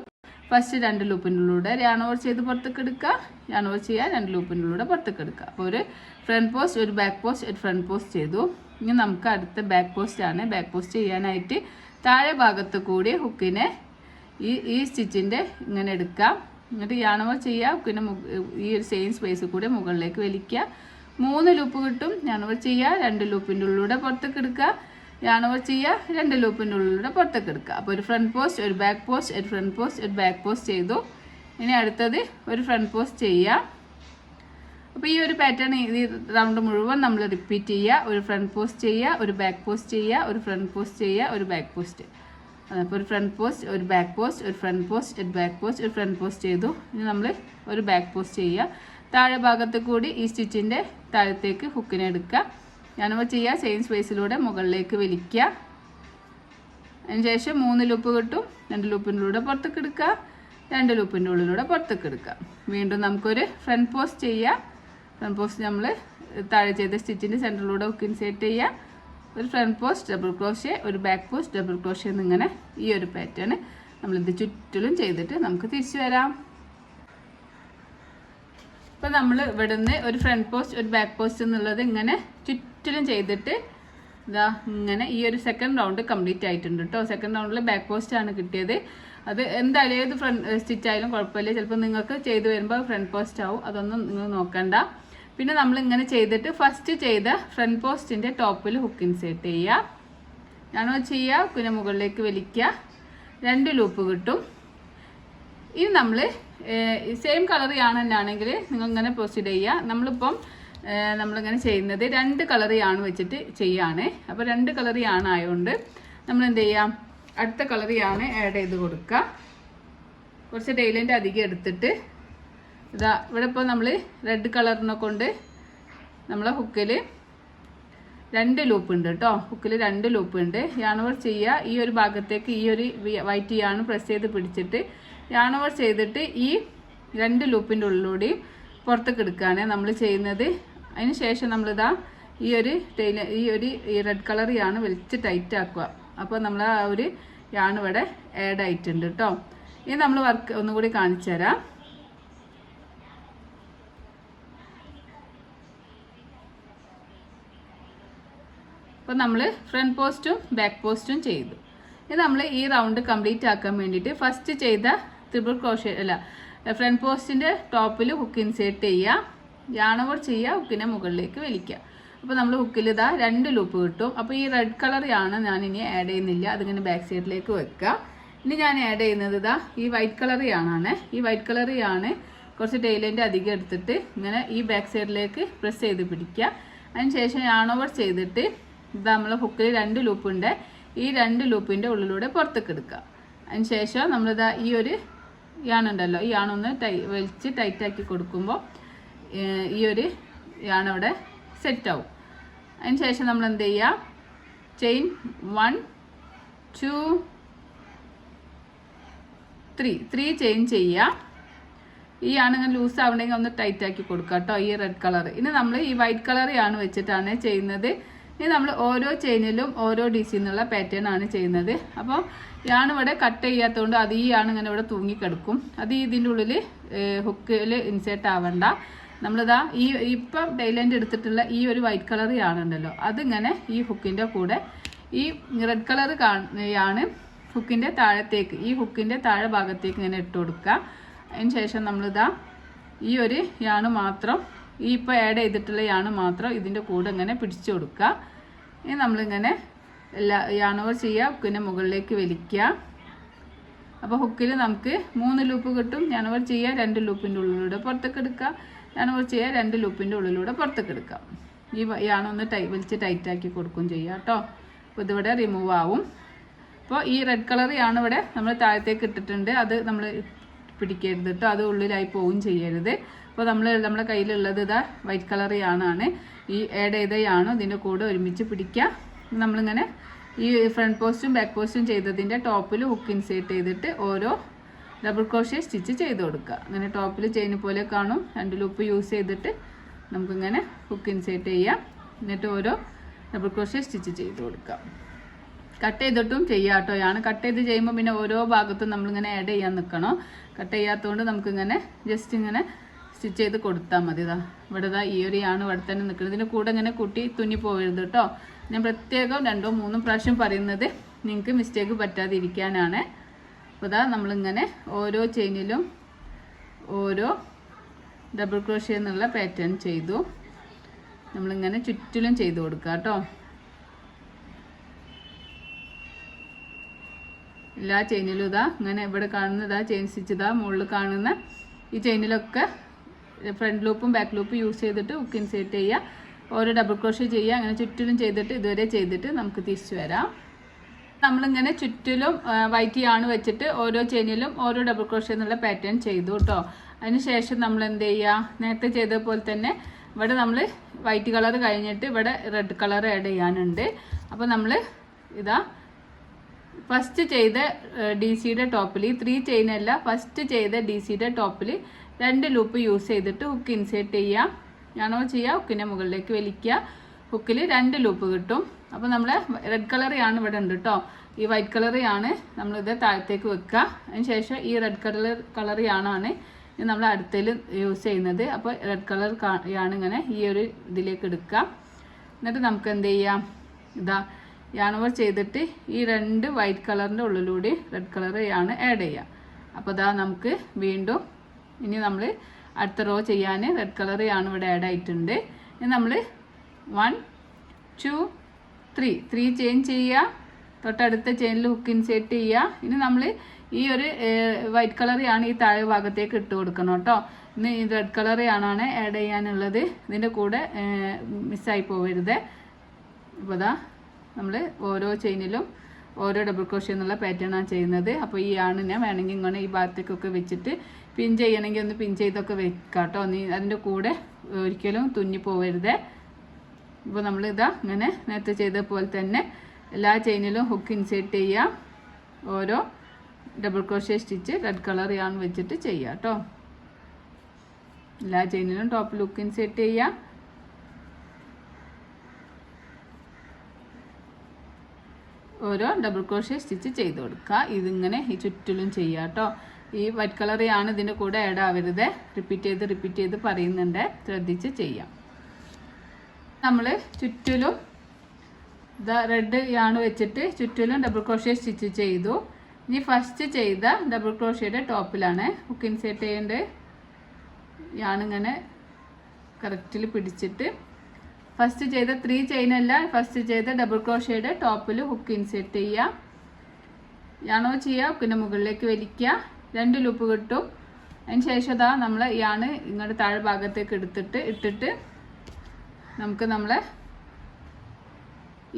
ഫസ്റ്റ് 2 ലൂപ്പിൻ്റെ ഉള്ളിലൂടെ yarn over ചെയ്ത് പുറത്തേക്ക് എടുക്കുക. yarn over ചെയ്യുക, 2 ലൂപ്പിൻ്റെ ഉള്ളിലൂടെ പുറത്തേക്ക് എടുക്കുക. അപ്പോൾ ഒരു ഫ്രണ്ട് പോസ്റ്റ്, ഒരു ബാക്ക് പോസ്റ്റ്, ഒരു ഫ്രണ്ട് പോസ്റ്റ് ചെയ്തു. ഇനി നമുക്ക് അടുത്ത ബാക്ക് പോസ്റ്റാണ്. ബാക്ക് പോസ്റ്റ് ചെയ്യാനായിട്ട് താഴെ ഭാഗത്ത് കൂടി ഹുക്കിനെ ഈ സ്റ്റിച്ചിൻ്റെ ഇങ്ങനെ എടുക്കാം. എന്നിട്ട് yarn over ചെയ്യുക, ഹുക്കിനെ ഈ ഒരു സെയിം സ്പേസിൽ കൂടി മുകളിലേക്ക് വലിക്കുക. 3 ലൂപ്പ് കിട്ടും. yarn over ചെയ്യുക, 2 ലൂപ്പിൻ്റെ ഉള്ളിലൂടെ പുറത്തേക്ക് എടുക്കുക. yarn over ചെയ്യുക, 2 ലൂപ്പിൻ്റെ ഉള്ളിലൂടെ പുറത്തേക്ക് എടുക്കുക. അപ്പോൾ ഒരു ഫ്രണ്ട് പോസ്റ്റ്, ഒരു ബാക്ക് പോസ്റ്റ്, ഒരു ഫ്രണ്ട് പോസ്റ്റ്, ഒരു ബാക്ക് പോസ്റ്റ് ചെയ്തു. ഇനി അടുത്തത് ഒരു ഫ്രണ്ട് പോസ്റ്റ് ചെയ്യുക. അപ്പോൾ ഈ ഒരു പാറ്റേൺ ഈ റൗണ്ട് മുഴുവൻ നമ്മൾ റിപ്പീറ്റ് ചെയ്യുക. ഒരു ഫ്രണ്ട് പോസ്റ്റ് ചെയ്യുക, ഒരു ബാക്ക് പോസ്റ്റ് ചെയ്യുക, ഒരു ഫ്രണ്ട് പോസ്റ്റ് ചെയ്യുക, ഒരു ബാക്ക് പോസ്റ്റ്. അപ്പോൾ ഒരു ഫ്രണ്ട് പോസ്റ്റ്, ഒരു ബാക്ക് പോസ്റ്റ്, ഒരു ഫ്രണ്ട് പോസ്റ്റ്, ഒരു ബാക്ക് പോസ്റ്റ്, ഒരു ഫ്രണ്ട് പോസ്റ്റ് ചെയ്തു. ഇനി നമ്മൾ ഒരു ബാക്ക് പോസ്റ്റ് ചെയ്യുക. താഴെ ഭാഗത്ത് കൂടി ഈ സ്റ്റിച്ചിൻ്റെ താഴത്തേക്ക് ഹുക്കിനെ എടുക്കുക. yarn over ചെയ്യുക, സെയിം സ്പേസിലൂടെ മുകളിലേക്ക് വലിക്കുക. അതിനുശേഷം 3 ലൂപ്പ് കിട്ടും. 2 ലൂപ്പിൻ്റെ ഉള്ളിലൂടെ പുറത്തേക്ക് എടുക്കുക, 2 ലൂപ്പിൻ്റെ ഉള്ളിലൂടെ പുറത്തേക്ക് എടുക്കുക. വീണ്ടും നമുക്കൊരു ഫ്രണ്ട് പോസ്റ്റ് ചെയ്യുക. ഫ്രണ്ട് പോസ്റ്റ് നമ്മൾ താഴെ ചെയ്ത സ്റ്റിച്ചിൻ്റെ സെൻറ്ററിലൂടെ ഹുക്ക് ഇൻസേർട്ട് ചെയ്യുക. ഒരു ഫ്രണ്ട് പോസ്റ്റ് ഡബിൾ ക്രോഷ്യ, ഒരു ബാക്ക് പോസ്റ്റ് ഡബിൾ ക്രോഷ്യ എന്നിങ്ങനെ ഈ ഒരു പാറ്റേൺ നമ്മളിത് ചുറ്റിലും ചെയ്തിട്ട് നമുക്ക് തിരിച്ചു വരാം. അപ്പോൾ നമ്മൾ ഇവിടുന്ന് ഒരു ഫ്രണ്ട് പോസ്റ്റ് ഒരു ബാക്ക് പോസ്റ്റ് എന്നുള്ളത് ഇങ്ങനെ ചുറ്റിലും ചെയ്തിട്ട് ഇതാ ഇങ്ങനെ ഈ ഒരു സെക്കൻഡ് റൗണ്ട് കംപ്ലീറ്റ് ആയിട്ടുണ്ട് കേട്ടോ. സെക്കൻഡ് റൗണ്ടിൽ ബാക്ക് പോസ്റ്റ് ആണ് കിട്ടിയത്. അത് എന്തായാലും ഏത് ഫ്രണ്ട് സ്റ്റിച്ച് ആയാലും കുഴപ്പമില്ല. ചിലപ്പോൾ നിങ്ങൾക്ക് ചെയ്ത് വരുമ്പോൾ ഫ്രണ്ട് പോസ്റ്റ് ആവും, അതൊന്നും നിങ്ങൾ നോക്കണ്ട. പിന്നെ നമ്മൾ ഇങ്ങനെ ചെയ്തിട്ട് ഫസ്റ്റ് ചെയ്ത ഫ്രണ്ട് പോസ്റ്റിൻ്റെ ടോപ്പിൽ ഹുക്ക് ഇൻസേർട്ട് ചെയ്യുക. ഞാനോ ചെയ്യുക, പിന്നെ മുകളിലേക്ക് വലിക്കുക, 2 ലൂപ്പ് കിട്ടും. ഇനി നമ്മൾ സെയിം കളർ യാണെന്നാണെങ്കിൽ നിങ്ങൾ ഇങ്ങനെ പ്രൊസീഡ് ചെയ്യുക. നമ്മളിങ്ങനെ ചെയ്യുന്നത് 2 കളർ യാണ് വെച്ചിട്ട് ചെയ്യാണ്. അപ്പോൾ 2 കളർ യാണായതുകൊണ്ട് നമ്മൾ എന്ത് ചെയ്യാം, അടുത്ത കളർ യാണ് ആഡ് ചെയ്ത് കൊടുക്കുക. കുറച്ച് ടൈലിൻ്റെ അധികം എടുത്തിട്ട് ഇതാ ഇവിടെ ഇപ്പോൾ നമ്മൾ റെഡ് കളറിനെ കൊണ്ട് നമ്മളെ ഹുക്കിൽ 2 ലൂപ്പ് ഉണ്ട് കേട്ടോ. ഹുക്കിൽ 2 ലൂപ്പ് ഉണ്ട്. യാൺ ഓവർ ചെയ്യുക. ഈ ഒരു ഭാഗത്തേക്ക് ഈ ഒരു വൈറ്റ് യാണ് പ്രസ് ചെയ്ത് പിടിച്ചിട്ട് യാൺ ഓവർ ചെയ്തിട്ട് ഈ 2 ലൂപ്പിൻ്റെ ഉള്ളിലൂടെയും പുറത്തേക്ക് എടുക്കുകയാണ് നമ്മൾ ചെയ്യുന്നത്. അതിന് ശേഷം നമ്മളിതാ ഈ റെഡ് കളർ യാണ് വലിച്ച് ടൈറ്റ് ആക്കുക. അപ്പോൾ നമ്മൾ ആ ഒരു യാണ് ഇവിടെ ആഡ് ആയിട്ടുണ്ട് കേട്ടോ. ഇനി നമ്മൾ വർക്ക് ഒന്നുകൂടി കാണിച്ചു തരാം. അപ്പോൾ നമ്മൾ ഫ്രണ്ട് പോസ്റ്റും ബാക്ക് പോസ്റ്റും ചെയ്തു. ഇത് നമ്മൾ ഈ റൗണ്ട് കംപ്ലീറ്റ് ആക്കാൻ വേണ്ടിയിട്ട് ഫസ്റ്റ് ചെയ്ത ട്രിപ്പിൾ ക്രോഷേ ഫ്രണ്ട് പോസ്റ്റിൻ്റെ ടോപ്പിൽ ഹുക്ക് ഇൻസേർട്ട് ചെയ്യുക, യാൺ ഓവർ ചെയ്യുക, ഹുക്കിനെ മുകളിലേക്ക് വലിക്കുക. അപ്പോൾ നമ്മൾ ഹുക്കിൽ ഇതാ 2 ലൂപ്പ് കിട്ടും. അപ്പോൾ ഈ റെഡ് കളർ യാണ് ഞാൻ ഇനി ആഡ് ചെയ്യുന്നില്ല, അതിങ്ങനെ ബാക്ക് സൈഡിലേക്ക് വെക്കുക. ഇനി ഞാൻ ആഡ് ചെയ്യുന്നത് ഇതാ ഈ വൈറ്റ് കളർ യാണാണ്. ഈ വൈറ്റ് കളർ യാണ് കുറച്ച് ടൈലിൻ്റെ അധികം എടുത്തിട്ട് ഇങ്ങനെ ഈ ബാക്ക് സൈഡിലേക്ക് പ്രസ് ചെയ്ത് പിടിക്കുക. അതിന് ശേഷം യാൺ ഓവർ ചെയ്തിട്ട് ഇതാ നമ്മൾ ഹുക്കിൽ 2 ലൂപ്പ് ഉണ്ട്, ഈ 2 ലൂപ്പിൻ്റെ ഉള്ളിലൂടെ പുറത്തേക്ക് എടുക്കുക. അതിന് ശേഷം നമ്മളിതാ ഈ ഒരു യാണുണ്ടല്ലോ, ഈ യാണൊന്ന് വലിച്ച് ടൈറ്റാക്കി കൊടുക്കുമ്പോൾ ഈ ഒരു യാണവിടെ സെറ്റാവും. അതിന് ശേഷം നമ്മൾ എന്ത് ചെയ്യുക, ചെയിൻ 1 2 3 ചെയിൻ ചെയ്യുക. ഈ യാണിങ്ങനെ ലൂസ് ആവണമെങ്കിൽ ഒന്ന് ടൈറ്റാക്കി കൊടുക്കുക കേട്ടോ, ഈ റെഡ് കളർ. ഇനി നമ്മൾ ഈ വൈറ്റ് കളർ യാണ് വെച്ചിട്ടാണ് ചെയ്യുന്നത്. ഇനി നമ്മൾ ഓരോ ചെയിനിലും ഓരോ DC എന്നുള്ള പാറ്റേൺ ആണ് ചെയ്യുന്നത്. അപ്പോൾ യാണ് ഇവിടെ കട്ട് ചെയ്യാത്തതുകൊണ്ട് അത് ഈ യാണ് ഇങ്ങനെ ഇവിടെ തൂങ്ങിക്കിടക്കും. അത് ഇതിൻ്റെ ഉള്ളിൽ ഹുക്കിൽ ഇൻസേർട്ട് ആവണ്ട. നമ്മളിതാ ഇപ്പം ടൈലൻ്റ് എടുത്തിട്ടുള്ള ഈ ഒരു വൈറ്റ് കളർ യാണുണ്ടല്ലോ, അതിങ്ങനെ ഈ ഹുക്കിൻ്റെ കൂടെ ഈ റെഡ് കളർ യാണ് ഹുക്കിൻ്റെ താഴത്തേക്ക്, ഈ ഹുക്കിൻ്റെ താഴെ ഭാഗത്തേക്ക് ഇങ്ങനെ ഇട്ട് കൊടുക്കുക. അതിന് ശേഷം നമ്മളിതാ ഈ ഒരു യാണ് മാത്രം, ഈ ഇപ്പോൾ ആഡ് ചെയ്തിട്ടുള്ള യാണ് മാത്രം ഇതിൻ്റെ കൂടെ ഇങ്ങനെ പിടിച്ചു കൊടുക്കുക. ഇനി നമ്മളിങ്ങനെ യാൺ ഓവർ ചെയ്യുക, ഹുക്കിൻ്റെ മുകളിലേക്ക് വലിക്കുക. അപ്പോൾ ഹുക്കിൽ നമുക്ക് 3 ലൂപ്പ് കിട്ടും. യാൺ ഓവർ ചെയ്യുക, 2 ലൂപ്പിൻ്റെ ഉള്ളിലൂടെ പുറത്തേക്ക് എടുക്കുക, യാൺ ഓവർ ചെയ്യുക, 2 ലൂപ്പിൻ്റെ ഉള്ളിലൂടെ പുറത്തേക്ക് എടുക്കുക. ഈ യാണൊന്ന് വലിച്ച് ടൈറ്റാക്കി കൊടുക്കുകയും ചെയ്യുക കേട്ടോ. അപ്പോൾ ഇതിവിടെ റിമൂവ് ആവും. അപ്പോൾ ഈ റെഡ് കളർ യാണ് ഇവിടെ നമ്മൾ താഴത്തേക്ക് ഇട്ടിട്ടുണ്ട്, അത് നമ്മൾ പിടിക്കരുത് കേട്ടോ, അത് ഉള്ളിലായി പോവുകയും ചെയ്യരുത്. അപ്പോൾ നമ്മളെ കയ്യിലുള്ളത് ഇതാ വൈറ്റ് കളർ യാണാണ്. ഈ ആഡ് ചെയ്ത യാണും ഇതിൻ്റെ കൂടെ ഒരുമിച്ച് പിടിക്കുക. നമ്മളിങ്ങനെ ഈ ഫ്രണ്ട് പോസ്റ്റും ബാക്ക് പോസ്റ്റും ചെയ്തതിൻ്റെ ടോപ്പിൽ ഹുക്ക് ഇൻസേർട്ട് ചെയ്തിട്ട് ഓരോ ഡബിൾ ക്രോഷേ സ്റ്റിച്ച് ചെയ്ത് കൊടുക്കുക. അങ്ങനെ ടോപ്പിൽ ചെയിൻ പോലെ കാണും. 2 ലൂപ്പ് യൂസ് ചെയ്തിട്ട് നമുക്കിങ്ങനെ ഹുക്ക് ഇൻസേർട്ട് ചെയ്യാം. എന്നിട്ട് ഓരോ ഡബിൾ ക്രോഷേ സ്റ്റിച്ച് ചെയ്ത് കൊടുക്കുക. കട്ട് ചെയ്തിട്ടും ചെയ്യാം കേട്ടോ. യാണ് കട്ട് ചെയ്ത് ചെയ്യുമ്പോൾ പിന്നെ ഓരോ ഭാഗത്തും നമ്മളിങ്ങനെ ആഡ് ചെയ്യാൻ നിൽക്കണം. കട്ട് ചെയ്യാത്തതുകൊണ്ട് നമുക്കിങ്ങനെ ജസ്റ്റ് ഇങ്ങനെ സ്റ്റിച്ച് ചെയ്ത് കൊടുത്താൽ മതി. ഇതാ ഇവിടെ ഇതാ ഈ ഒരു യാണ് ഇവിടെ തന്നെ നിൽക്കുന്നത്. ഇതിൻ്റെ കൂടെ ഇങ്ങനെ കൂട്ടി തുന്നി പോകരുത് കേട്ടോ. ഞാൻ പ്രത്യേകം 2 3 പ്രാവശ്യം പറയുന്നത് നിങ്ങൾക്ക് മിസ്റ്റേക്ക് പറ്റാതിരിക്കാനാണ്. അപ്പോൾ ഇതാ നമ്മളിങ്ങനെ ഓരോ ചെയിനിലും ഓരോ ഡബിൾ ക്രോഷേ എന്നുള്ള പാറ്റേൺ ചെയ്തു. നമ്മളിങ്ങനെ ചുറ്റിലും ചെയ്ത് കൊടുക്കുക കേട്ടോ. എല്ലാ ചെയിനിലും ഇതാ ഇങ്ങനെ ഇവിടെ കാണുന്നതാ ചെയിൻ സ്റ്റിച്ച് ഇതാ മുകളിൽ കാണുന്ന ഈ ചെയിനിലൊക്കെ ഫ്രണ്ട് ലൂപ്പും ബാക്ക് ലൂപ്പും യൂസ് ചെയ്തിട്ട് ഹുക്ക് ഇൻസേർട്ട് ചെയ്യുക, ഓരോ ഡബിൾ ക്രോഷേ ചെയ്യുക. അങ്ങനെ ചുറ്റിലും ചെയ്തിട്ട് ഇതുവരെ ചെയ്തിട്ട് നമുക്ക് തിരിച്ചു വരാം. നമ്മളിങ്ങനെ ചുറ്റിലും വൈറ്റ് യാണ് വെച്ചിട്ട് ഓരോ ചെയിനിലും ഓരോ ഡബിൾ ക്രോഷേ എന്നുള്ള പാറ്റേൺ ചെയ്തു കേട്ടോ. അതിന് ശേഷം നമ്മൾ എന്ത് ചെയ്യുക, നേരത്തെ ചെയ്ത പോലെ തന്നെ ഇവിടെ നമ്മൾ വൈറ്റ് കളർ കഴിഞ്ഞിട്ട് ഇവിടെ റെഡ് കളർ ആഡ് ചെയ്യാനുണ്ട്. അപ്പോൾ നമ്മൾ ഇതാ ഫസ്റ്റ് ചെയ്ത DC-യുടെ ടോപ്പിൽ, ഈ 3 ചെയിനല്ല, ഫസ്റ്റ് ചെയ്ത DC-യുടെ ടോപ്പിൽ 2 ലൂപ്പ് യൂസ് ചെയ്തിട്ട് ഹുക്ക് ഇൻസേർട്ട് ചെയ്യുക, ഞാനോ ചെയ്യുക, ഹുക്കിൻ്റെ മുകളിലേക്ക് വലിക്കുക. ഹുക്കിൽ 2 ലൂപ്പ് കിട്ടും. അപ്പോൾ നമ്മൾ റെഡ് കളർ യാണ് ഇവിടെ ഉണ്ട് കേട്ടോ. ഈ വൈറ്റ് കളർ യാണ് നമ്മളിത് താഴത്തേക്ക് വെക്കുക. അതിന് ശേഷം ഈ റെഡ് കളർ യാണാണ് ഇത് നമ്മൾ അടുത്തതിൽ യൂസ് ചെയ്യുന്നത്. അപ്പോൾ റെഡ് കളർ ആണ് ഇങ്ങനെ ഈ ഒരു ഇതിലേക്ക് എടുക്കുക. എന്നിട്ട് നമുക്ക് എന്ത് ചെയ്യാം, ഇതാ യാൺ ഓവർ ചെയ്തിട്ട് ഈ 2 വൈറ്റ് കളറിൻ്റെ ഉള്ളിലൂടെ റെഡ് കളർ ആണ് ആഡ് ചെയ്യുക. അപ്പോൾ ഇതാ നമുക്ക് വീണ്ടും ഇനി നമ്മൾ അടുത്ത റോ ചെയ്യാൻ റെഡ് കളർ ആണ് ഇവിടെ ആഡ് ആയിട്ടുണ്ട്. ഇനി നമ്മൾ 1 2 3 ചേഞ്ച് ചെയ്യുക, തൊട്ടടുത്ത ചെയിനിൽ ഹുക്ക് ഇൻസേർട്ട് ചെയ്യുക. ഇനി നമ്മൾ ഈ ഒരു വൈറ്റ് കളർ ആണ് ഈ താഴെ ഭാഗത്തേക്ക് ഇട്ട് കൊടുക്കണം കേട്ടോ. ഇനി ഈ റെഡ് കളർ ആണ് ആഡ് ചെയ്യാനുള്ളത്, ഇതിൻ്റെ കൂടെ മിസ്സായി പോകരുത്. അപ്പോൾ ഇതാ നമ്മൾ ഓരോ ചെയിനിലും ഓരോ ഡബിൾ ക്രോഷ്യ എന്നുള്ള പാറ്റേണാണ് ചെയ്യുന്നത്. അപ്പോൾ ഈ ആണിനെ വേണമെങ്കിൽ ഇങ്ങനെ ഈ ഭാഗത്തേക്കൊക്കെ വെച്ചിട്ട് പിൻ ചെയ്യണമെങ്കിൽ ഒന്ന് പിൻ ചെയ്തൊക്കെ വെക്കാം കേട്ടോ. നീ അതിൻ്റെ കൂടെ ഒരിക്കലും തുന്നി പോകരുത്. ഇപ്പോൾ നമ്മളിതാ ഇങ്ങനെ നേരത്തെ ചെയ്ത പോലെ തന്നെ എല്ലാ ചെയിനിലും ഹുക്ക് ഇൻസേർട്ട് ചെയ്യുക, ഓരോ double crochet stitch red colour yarn വെച്ചിട്ട് ചെയ്യുക കേട്ടോ. എല്ലാ ചെയിനിലും ടോപ്പിൽ ഹുക്ക് ഇൻസേർട്ട് ചെയ്യുക. ഓരോ ഡബിൾ ക്രോഷ്യ സ്റ്റിച്ച് ചെയ്ത് കൊടുക്കുക. ഇതിങ്ങനെ ഈ ചുറ്റിലും ചെയ്യുക കേട്ടോ. ഈ വൈറ്റ് കളർ ആണ് ഇതിൻ്റെ കൂടെ ആഡ് ആവരുത്. റിപ്പീറ്റ് ചെയ്ത് പറയുന്നുണ്ട്, ശ്രദ്ധിച്ച് ചെയ്യാം. നമ്മൾ ചുറ്റിലും റെഡ് യാണ് വെച്ചിട്ട് ചുറ്റിലും ഡബിൾ ക്രോഷ്യ സ്റ്റിച്ച് ചെയ്തു. ഇനി ഫസ്റ്റ് ചെയ്ത ഡബിൾ ക്രോഷ്യയുടെ ടോപ്പിലാണ് ഹുക്ക് ഇൻസേർട്ട് ചെയ്യേണ്ടത്. യാണിങ്ങനെ കറക്റ്റിൽ പിടിച്ചിട്ട് ഫസ്റ്റ് ചെയ്ത 3 ചെയിനല്ല, ഫസ്റ്റ് ചെയ്ത ഡബിൾ ക്രോഷ്യയുടെ ടോപ്പിൽ ഹുക്ക് ഇൻസേർട്ട് ചെയ്യുക. യാണോ ചെയ്യുക, ഹുക്കിൻ്റെ മുകളിലേക്ക് വലിക്കുക, 2 ലൂപ്പ് കിട്ടും. അതിന് ശേഷം ഇതാ നമ്മൾ യാണ് ഇങ്ങോട്ട് താഴെ ഭാഗത്തേക്ക് ഇട്ടിട്ട് നമുക്ക് നമ്മളെ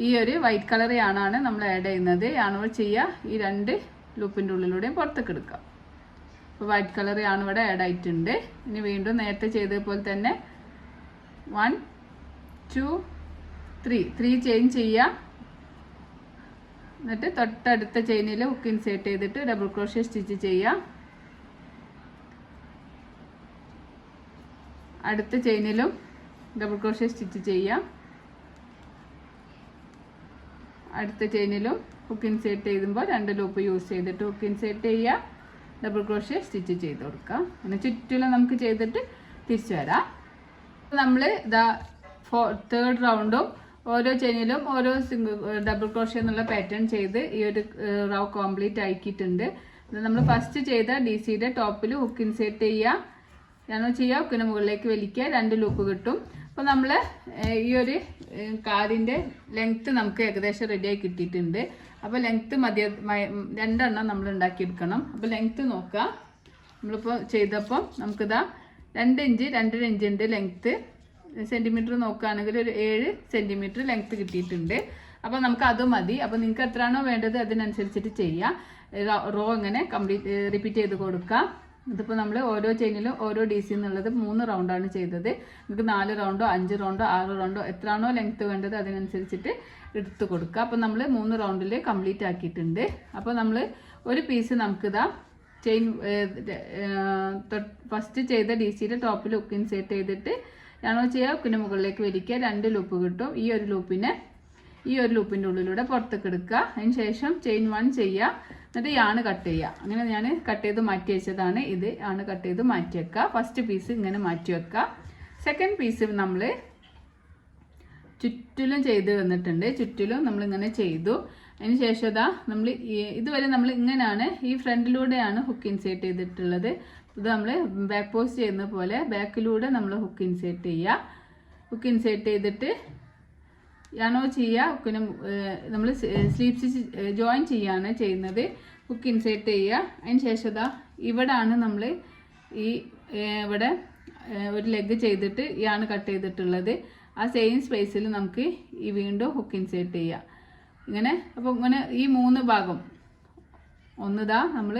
ഈ ഒരു വൈറ്റ് കളർ യാണാണ് നമ്മൾ ആഡ് ചെയ്യുന്നത്. യാണോ ചെയ്യുക, ഈ 2 ലൂപ്പിൻ്റെ ഉള്ളിലൂടെയും പുറത്തേക്ക് എടുക്കുക. അപ്പോൾ വൈറ്റ് കളർ യാണ് ഇവിടെ ആഡ് ആയിട്ടുണ്ട്. ഇനി വീണ്ടും നേരത്തെ ചെയ്തതുപോലെ തന്നെ 1 2 3 ചേഞ്ച് ചെയ്യുക. എന്നിട്ട് തൊട്ടടുത്ത ചെയിനിൽ ഹുക്ക് ഇൻസേർട്ട് ചെയ്തിട്ട് ഡബിൾ ക്രോഷ്യ സ്റ്റിച്ച് ചെയ്യുക. അടുത്ത ചെയിനിലും ഡബിൾ ക്രോഷ്യ സ്റ്റിച്ച് ചെയ്യുക. അടുത്ത ചെയിനിലും ഹുക്ക് ഇൻസേർട്ട് ചെയ്യുമ്പോൾ 2 ലൂപ്പ് യൂസ് ചെയ്തിട്ട് ഹുക്ക് ഇൻസേർട്ട് ചെയ്യുക, ഡബിൾ ക്രോഷ്യ സ്റ്റിച്ച് ചെയ്ത് കൊടുക്കുക. അങ്ങനെ ചുറ്റിലും നമുക്ക് ചെയ്തിട്ട് തിരിച്ചു വരാം. നമ്മൾ ഇതാ 3rd റൗണ്ടും ഓരോ ചെയിനിലും ഓരോ ഡബിൾ ക്രോഷ്യ എന്നുള്ള പാറ്റേൺ ചെയ്ത് ഈ ഒരു റൗ കംപ്ലീറ്റ് ആക്കിയിട്ടുണ്ട്. നമ്മൾ ഫസ്റ്റ് ചെയ്ത DCയുടെ ടോപ്പിൽ ഹുക്ക് ഇൻസേർട്ട് ചെയ്യുക, ഞാനോ ചെയ്യുക, ഹുക്കിന് മുകളിലേക്ക് വലിക്കുക, 2 ലൂപ്പ് കിട്ടും. അപ്പോൾ നമ്മൾ ഈ ഒരു കാലിൻ്റെ ലെങ്ത്ത് നമുക്ക് ഏകദേശം റെഡിയായി കിട്ടിയിട്ടുണ്ട്. അപ്പോൾ ലെങ്ത്ത് മതി, 2 എണ്ണം നമ്മൾ ഉണ്ടാക്കിയെടുക്കണം. അപ്പോൾ ലെങ്ത്ത് നോക്കുക. നമ്മളിപ്പോൾ ചെയ്തപ്പോൾ നമുക്കിതാ 2 ഇഞ്ച് 2.5 ഇഞ്ച് ഉണ്ട് ലെങ്ത്ത്. സെൻറ്റിമീറ്റർ നോക്കുകയാണെങ്കിൽ ഒരു 7 സെൻറ്റിമീറ്റർ ലെങ്ത്ത് കിട്ടിയിട്ടുണ്ട്. അപ്പോൾ നമുക്ക് അത് മതി. അപ്പോൾ നിങ്ങൾക്ക് എത്രയാണോ വേണ്ടത് അതിനനുസരിച്ചിട്ട് ചെയ്യാം. റോ ഇങ്ങനെ റിപ്പീറ്റ് ചെയ്ത് കൊടുക്കുക. ഇതിപ്പോൾ നമ്മൾ ഓരോ ചെയിനിലും ഓരോ DC എന്നുള്ളത് 3 റൗണ്ടാണ് ചെയ്തത്. നമുക്ക് 4 റൗണ്ടോ 5 റൗണ്ടോ 6 റൗണ്ടോ എത്രയാണോ ലെങ്ത്ത് വേണ്ടത് അതിനനുസരിച്ചിട്ട് എടുത്ത് കൊടുക്കുക. അപ്പോൾ നമ്മൾ 3 റൗണ്ടിൽ കംപ്ലീറ്റ് ആക്കിയിട്ടുണ്ട്. അപ്പോൾ നമ്മൾ ഒരു പീസ് നമുക്കിതാ ചെയിൻ ഫസ്റ്റ് ചെയ്ത DCയുടെ ടോപ്പിൽ ഹുക്ക് ഇൻസേർട്ട് ചെയ്തിട്ട് ഞാനോ ചെയ്യുക, ഹുക്കിന് മുകളിലേക്ക് വലിക്കുക, 2 ലൂപ്പ് കിട്ടും. ഈ ഒരു ലൂപ്പിൻ്റെ ഉള്ളിലൂടെ പുറത്തേക്ക് എടുക്കുക. അതിന് ശേഷം ചെയിൻ 1 ചെയ്യുക, എന്നിട്ട് യാണ് കട്ട് ചെയ്യുക. അങ്ങനെ ഞാൻ കട്ട് ചെയ്ത് മാറ്റി വെച്ചതാണ് ഇത്. ആണ് കട്ട് ചെയ്ത് മാറ്റി വെക്കുക. ഫസ്റ്റ് പീസ് ഇങ്ങനെ മാറ്റി വെക്കുക. സെക്കൻഡ് പീസ് നമ്മൾ ചുറ്റിലും ചെയ്ത് വന്നിട്ടുണ്ട്. ചുറ്റിലും നമ്മളിങ്ങനെ ചെയ്തു. അതിന് ശേഷം ഇതാ നമ്മൾ ഇതുവരെ നമ്മൾ ഇങ്ങനെയാണ് ഈ ഫ്രണ്ടിലൂടെയാണ് ഹുക്ക് ഇൻസേർട്ട് ചെയ്തിട്ടുള്ളത്. ഇത് നമ്മൾ ബാക്ക് പോസ്റ്റ് ചെയ്യുന്ന പോലെ ബാക്കിലൂടെ നമ്മൾ ഹുക്ക് ഇൻസേർട്ട് ചെയ്യുക. ഹുക്ക് ഇൻസേർട്ട് ചെയ്തിട്ട് യാണോ ചെയ്യുക, ഹുക്കിന് നമ്മൾ സ്ലീപ്പ് സ്റ്റിച്ച് ജോയിൻ ചെയ്യാണ് ചെയ്യുന്നത്. ഹുക്ക് ഇൻസേർട്ട് ചെയ്യുക. അതിന് ശേഷം ഇതാ ഇവിടാണ് നമ്മൾ ഇവിടെ ഒരു ലെഗ് ചെയ്തിട്ട് യാണ് കട്ട് ചെയ്തിട്ടുള്ളത്. ആ സെയിം സ്പേസിൽ നമുക്ക് വീണ്ടും ഹുക്ക് ഇൻസേർട്ട് ചെയ്യുക ഇങ്ങനെ. അപ്പോൾ ഇങ്ങനെ ഈ 3 ഭാഗം ഒന്നിതാ നമ്മൾ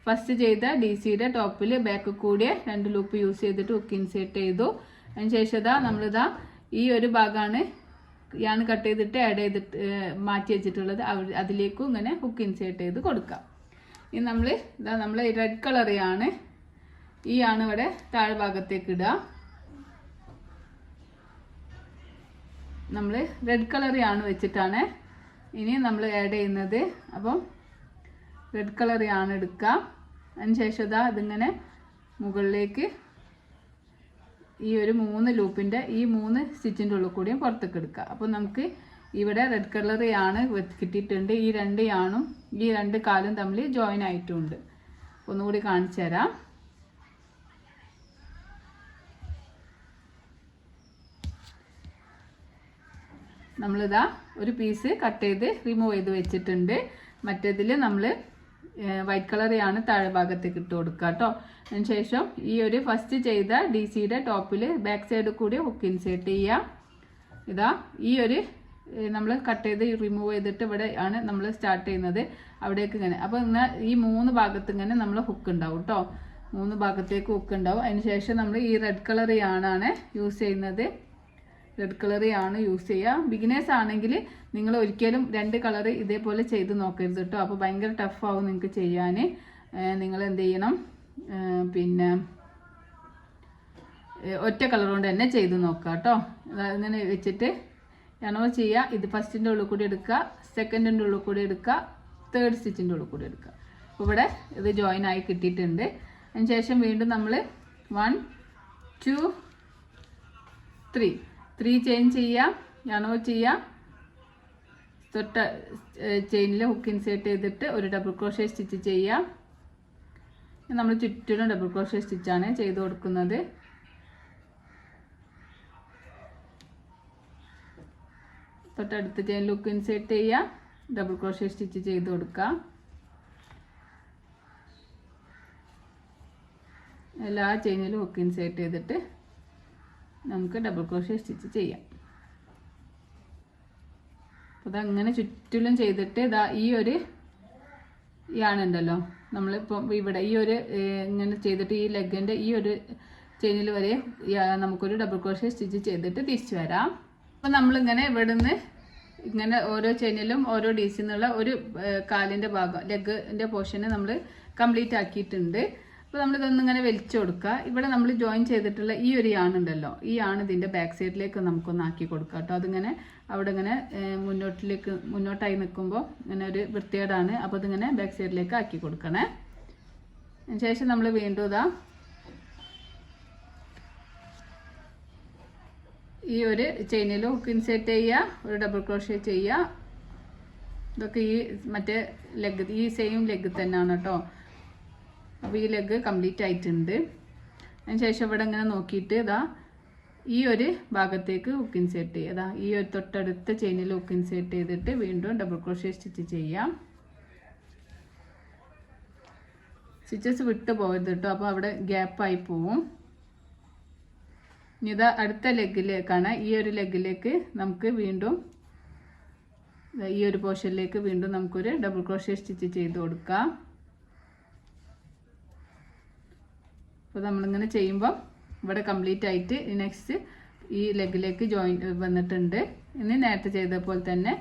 ഫസ്റ്റ് ചെയ്ത DCയുടെ ടോപ്പിൽ ബാക്ക് കൂടിയ 2 ലൂപ്പ് യൂസ് ചെയ്തിട്ട് ഹുക്ക് ഇൻസേർട്ട് ചെയ്തു. അതിന് ശേഷം ഇതാ നമ്മളിതാ ഈ ഒരു ഭാഗമാണ് യാണ് കട്ട് ചെയ്തിട്ട് ആഡ് ചെയ്തിട്ട് മാറ്റി വെച്ചിട്ടുള്ളത്. അതിലേക്കും ഇങ്ങനെ ഹുക്ക് ഇൻസേർട്ട് ചെയ്ത് കൊടുക്കാം. ഇനി നമ്മൾ റെഡ് കളറിയാണ് ഈ ആണ് ഇവിടെ താഴെ ഭാഗത്തേക്ക് ഇടുക. നമ്മൾ റെഡ് കളറിയാണ് വെച്ചിട്ടാണ് ഇനി നമ്മൾ ആഡ് ചെയ്യുന്നത്. അപ്പം റെഡ് കളറിയാണ് എടുക്കുക. അതിന് ശേഷം ഇതാ അതിങ്ങനെ മുകളിലേക്ക് ഈ ഒരു 3 ലൂപ്പിൻ്റെ ഈ 3 സ്റ്റിച്ചിൻ്റെ ഉള്ളിൽ കൂടിയും പുറത്തേക്ക് എടുക്കുക. അപ്പോൾ നമുക്ക് ഇവിടെ റെഡ് കളർ യാണ് കിട്ടിയിട്ടുണ്ട്. ഈ 2 യാണും ഈ 2 കാലും തമ്മിൽ ജോയിൻ ആയിട്ടുണ്ട്. ഒന്നുകൂടി കാണിച്ചു തരാം. നമ്മളിതാ ഒരു പീസ് കട്ട് ചെയ്ത് റിമൂവ് ചെയ്ത് വെച്ചിട്ടുണ്ട്. മറ്റേതിൽ നമ്മൾ വൈറ്റ് കളറിയാണ് താഴെ ഭാഗത്തേക്ക് ഇട്ട് കൊടുക്കുക കേട്ടോ. അതിനുശേഷം ഈ ഒരു ഫസ്റ്റ് ചെയ്ത DCയുടെ ടോപ്പിൽ ബാക്ക് സൈഡ് കൂടി ഹുക്ക് ഇൻസേർട്ട് ചെയ്യുക. ഇതാ ഈ ഒരു നമ്മൾ കട്ട് ചെയ്ത് റിമൂവ് ചെയ്തിട്ട് ഇവിടെ ആണ് നമ്മൾ സ്റ്റാർട്ട് ചെയ്യുന്നത്. അവിടേക്ക് ഇങ്ങനെ അപ്പോൾ ഇങ്ങനെ ഈ 3 ഭാഗത്ത് ഇങ്ങനെ നമ്മൾ ഹുക്ക് ഉണ്ടാവും കേട്ടോ. 3 ഭാഗത്തേക്ക് ഹുക്ക് ഉണ്ടാവും. അതിനുശേഷം നമ്മൾ ഈ റെഡ് കളർ യാണാണ് യൂസ് ചെയ്യുന്നത്. റെഡ് കളർ യാണ് യൂസ് ചെയ്യുക. ബിഗിനേഴ്സ് ആണെങ്കിൽ നിങ്ങൾ ഒരിക്കലും 2 കളർ ഇതേപോലെ ചെയ്ത് നോക്കരുത് കേട്ടോ. അപ്പോൾ ഭയങ്കര ടഫാവും നിങ്ങൾക്ക് ചെയ്യാൻ. നിങ്ങൾ എന്ത് ചെയ്യണം, പിന്നെ ഒറ്റ കളർ കൊണ്ട് തന്നെ ചെയ്ത് നോക്കുക കേട്ടോ. ഇങ്ങനെ വെച്ചിട്ട് ഞാനോ ചെയ്യുക. ഇത് ഫസ്റ്റിൻ്റെ ഉള്ളിൽ കൂടി എടുക്കുക, സെക്കൻഡിൻ്റെ ഉള്ളിൽ കൂടി എടുക്കുക, തേർഡ് സ്റ്റിച്ചിൻ്റെ ഉള്ളിൽ കൂടി എടുക്കുക. അപ്പോൾ ഇവിടെ ഇത് ജോയിൻ ആയി കിട്ടിയിട്ടുണ്ട്. അതിനുശേഷം വീണ്ടും നമ്മൾ 1 2 3 ചേഞ്ച് ചെയ്യുക. ഞാനോ ചെയ്യുക. തൊട്ട ചെയിനിൽ ഹുക്ക് ഇൻസേർട്ട് ചെയ്തിട്ട് ഒരു ഡബിൾ ക്രോഷേ സ്റ്റിച്ച് ചെയ്യുക. നമ്മൾ ചുറ്റിലും ഡബിൾ ക്രോഷേ സ്റ്റിച്ചാണ് ചെയ്ത് കൊടുക്കുന്നത്. തൊട്ടടുത്ത ചെയിനിൽ ഹുക്ക് ഇൻസേർട്ട് ചെയ്യുക, ഡബിൾ ക്രോഷേ സ്റ്റിച്ച് ചെയ്ത് കൊടുക്കുക. എല്ലാ ചെയിനിലും ഹുക്ക് ഇൻസേർട്ട് ചെയ്തിട്ട് നമുക്ക് ഡബിൾ ക്രോഷേ സ്റ്റിച്ച് ചെയ്യാം. അപ്പോൾ അതങ്ങനെ ചുറ്റിലും ചെയ്തിട്ട് ഇതാ ഈ ഒരു യാണുണ്ടല്ലോ നമ്മളിപ്പം ഇവിടെ ഈ ഒരു ഇങ്ങനെ ചെയ്തിട്ട് ഈ ലെഗിൻ്റെ ഈ ഒരു ചെയിനിൽ വരെ നമുക്കൊരു ഡബിൾ ക്രോഷേ സ്റ്റിച്ച് ചെയ്തിട്ട് തിരിച്ചു വരാം. അപ്പോൾ നമ്മളിങ്ങനെ ഇവിടുന്ന് ഇങ്ങനെ ഓരോ ചെയിനിലും ഓരോ DC എന്നുള്ള ഒരു കാലിൻ്റെ ഭാഗം ലെഗിൻ്റെ പോർഷന് നമ്മൾ കംപ്ലീറ്റ് ആക്കിയിട്ടുണ്ട്. അപ്പോൾ നമ്മളിതൊന്നിങ്ങനെ വലിച്ചു കൊടുക്കുക. ഇവിടെ നമ്മൾ ജോയിൻ ചെയ്തിട്ടുള്ള ഈ ഒരു യാണുണ്ടല്ലോ, ഈ യാണ് ഇതിൻ്റെ ബാക്ക് സൈഡിലേക്ക് നമുക്കൊന്ന് ആക്കി കൊടുക്കുക കേട്ടോ. അതിങ്ങനെ അവിടെ ഇങ്ങനെ മുന്നോട്ടായി നിൽക്കുമ്പോൾ ഇങ്ങനെ ഒരു വൃത്തികേടാണ്. അപ്പോൾ ഇതിങ്ങനെ ബാക്ക് സൈഡിലേക്ക് ആക്കി കൊടുക്കണേ. അതിനുശേഷം നമ്മൾ വീണ്ടും ഇതാ ഈ ഒരു ചെയിനിൽ ഹുക്ക് ഇൻസേർട്ട് ചെയ്യുക, ഒരു ഡബിൾ ക്രോഷേ ചെയ്യുക. ഇതൊക്കെ ഈ മറ്റേ ലെഗ് ഈ സെയിം ലെഗ് തന്നെയാണ് കേട്ടോ. അപ്പോൾ ഈ ലെഗ് കംപ്ലീറ്റ് ആയിട്ടുണ്ട്. അതിനുശേഷം ഇവിടെ ഇങ്ങനെ നോക്കിയിട്ട് ഇതാ ഈ ഒരു ഭാഗത്തേക്ക് ഹുക്ക് ഇൻസേർട്ട് ചെയ്യുക. ഇതാ ഈ ഒരു തൊട്ടടുത്ത ചെയിനിൽ ഹുക്ക് ഇൻസേർട്ട് ചെയ്തിട്ട് വീണ്ടും ഡബിൾ ക്രോഷേ സ്റ്റിച്ച് ചെയ്യാം. സ്റ്റിച്ചസ് വിട്ട് പോകരുത് കേട്ടോ, അപ്പോൾ അവിടെ ഗ്യാപ്പായി പോവും. ഇനി ഇതാ അടുത്ത ലെഗിലേക്കാണ്. ഈ ഒരു ലെഗിലേക്ക് നമുക്ക് വീണ്ടും ഈ ഒരു പോർഷനിലേക്ക് വീണ്ടും നമുക്കൊരു ഡബിൾ ക്രോഷേ സ്റ്റിച്ച് ചെയ്ത് കൊടുക്കാം. അപ്പോൾ നമ്മളിങ്ങനെ ചെയ്യുമ്പോൾ ഇവിടെ കംപ്ലീറ്റ് ആയിട്ട് നെക്സ്റ്റ് ഈ ലെഗിലേക്ക് ജോയിൻ വന്നിട്ടുണ്ട്. ഇനി നേരത്തെ ചെയ്ത പോലെ തന്നെ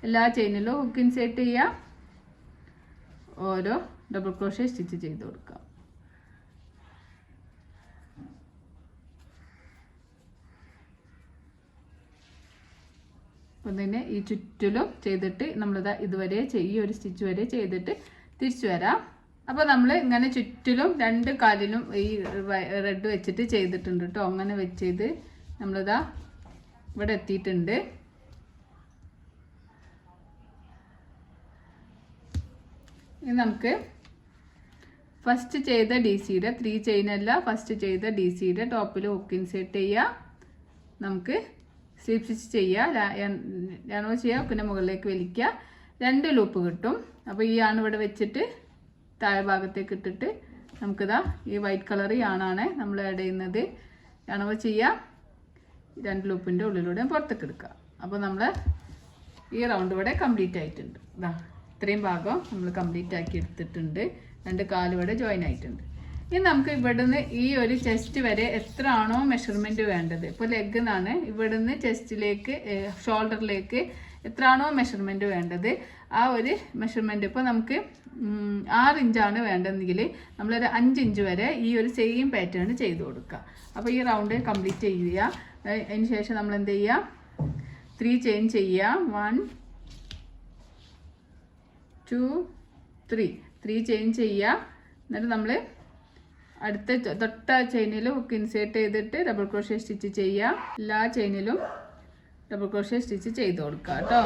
എല്ലാ ചെയിനിലും ഹുക്ക് ഇൻസേർട്ട് ചെയ്യുക, ഓരോ ഡബിൾ ക്രോഷേ സ്റ്റിച്ച് ചെയ്ത് കൊടുക്കാം. അപ്പോൾ ഇതിനെ ഈ ചുറ്റിലും ചെയ്തിട്ട് നമ്മളിതാ ഇതുവരെ ഈ ഒരു സ്റ്റിച്ച് വരെ ചെയ്തിട്ട് തിരിച്ചു വരാം. അപ്പോൾ നമ്മൾ ഇങ്ങനെ ചുറ്റിലും 2 കാലിലും ഈ റെഡ് വെച്ചിട്ട് ചെയ്തിട്ടുണ്ട് കേട്ടോ. അങ്ങനെ വെച്ചത് നമ്മളിതാ ഇവിടെ എത്തിയിട്ടുണ്ട്. ഇനി നമുക്ക് ഫസ്റ്റ് ചെയ്ത DCയുടെ 3 ചെയിനല്ല, ഫസ്റ്റ് ചെയ്ത DCയുടെ ടോപ്പിൽ ഹുക്ക് ഇൻസേർട്ട് ചെയ്യുക. നമുക്ക് സ്ലിപ്പ് സ്റ്റിച്ച് ചെയ്യുക, ഞാനോ ചെയ്യുക, പിന്നെ മുകളിലേക്ക് വലിക്കുക. 2 ലൂപ്പ് കിട്ടും. അപ്പോൾ ഈ ആണ് ഇവിടെ വെച്ചിട്ട് താഴെ ഭാഗത്തേക്ക് ഇട്ടിട്ട് നമുക്കിതാ ഈ വൈറ്റ് കളർ യാണാണ് നമ്മൾ ആഡ് ചെയ്യുന്നത്. യാണോ ചെയ്യുക, 2 ലൂപ്പിൻ്റെ ഉള്ളിലൂടെ പുറത്തേക്ക് എടുക്കുക. അപ്പോൾ നമ്മൾ ഈ റൗണ്ട് ഇവിടെ കംപ്ലീറ്റ് ആയിട്ടുണ്ട്. ഇതാ ഇത്രയും ഭാഗം നമ്മൾ കംപ്ലീറ്റ് ആക്കി എടുത്തിട്ടുണ്ട്. 2 കാല് ഇവിടെ ജോയിൻ ആയിട്ടുണ്ട്. ഇനി നമുക്ക് ഇവിടുന്ന് ഈ ഒരു ചെസ്റ്റ് വരെ എത്ര ആണോ മെഷർമെൻറ്റ് വേണ്ടത്, ഇപ്പോൾ ലെഗ് നിന്നാണ് ഇവിടുന്ന് ചെസ്റ്റിലേക്ക് ഷോൾഡറിലേക്ക് എത്രയാണോ മെഷർമെൻറ്റ് വേണ്ടത് ആ ഒരു മെഷർമെൻറ്റ് ഇപ്പോൾ നമുക്ക് 6 ഇഞ്ചാണ് വേണ്ടതെങ്കിൽ നമ്മളൊരു 5 ഇഞ്ച് വരെ ഈ ഒരു സെയിം പാറ്റേൺ ചെയ്ത് കൊടുക്കുക. അപ്പോൾ ഈ റൗണ്ട് കംപ്ലീറ്റ് ചെയ്യുക. അതിന് ശേഷം നമ്മൾ എന്ത് ചെയ്യുക, 3 ചെയിൻ ചെയ്യുക. 1 2 3 ചെയിൻ ചെയ്യുക. എന്നിട്ട് നമ്മൾ അടുത്ത തൊട്ട ചെയിനിലും ഹുക്ക് ഇൻസേർട്ട് ചെയ്തിട്ട് ഡബിൾ ക്രോഷ്യ സ്റ്റിച്ച് ചെയ്യുക. എല്ലാ ചെയിനിലും ഡബിൾ ക്രോഷ്യ സ്റ്റിച്ച് ചെയ്ത് കൊടുക്കുക കേട്ടോ.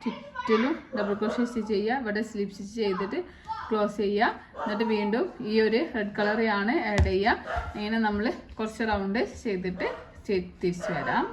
ചുറ്റിലും ഡബിൾ ക്രോഷ്യ സ്റ്റിച്ച് ചെയ്യുക. ഇവിടെ സ്ലിപ്പ് സ്റ്റിച്ച് ചെയ്തിട്ട് ക്ലോസ് ചെയ്യുക. എന്നിട്ട് വീണ്ടും ഈ ഒരു റെഡ് കളറാണ് ആഡ് ചെയ്യുക. ഇങ്ങനെ നമ്മൾ കുറച്ച് റൗണ്ട് ചെയ്തിട്ട് തിരിച്ച് വരാം.